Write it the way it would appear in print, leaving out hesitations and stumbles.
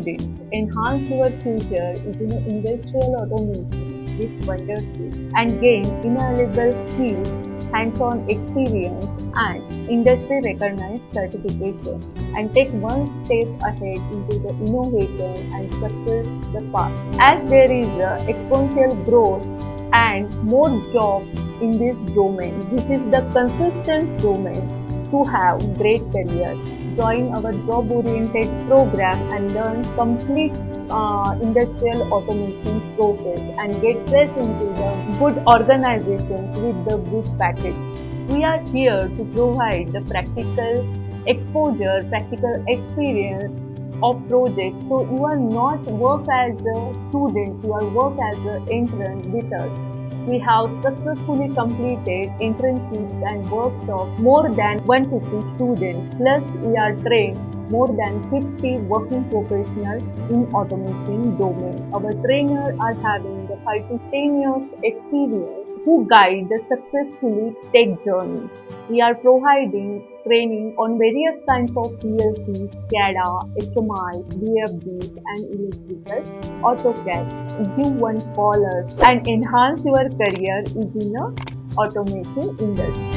students, enhance your future in industrial automation with Wondersys and gain invaluable skills, hands-on experience, and industry-recognized certification, and take one step ahead into the innovation and success the path. As there is exponential growth and more jobs in this domain, this is the consistent domain to have great career. Join our job-oriented program and learn complete industrial automation process and get placed into the good organizations with the good package. We are here to provide the practical exposure, practical experience of projects. So you are not work as students, you are work as an entrance with us. We have successfully completed internships and workshops more than 150 students. Plus, we are trained more than 50 working professionals in automation domain. Our trainers are having the 5 to 10 years experience who guide the successfully tech journey. We are providing training on various kinds of PLC, SCADA, HMI, DFDs, and electrical AutoCAD. Give one call us and enhance your career in the automation industry.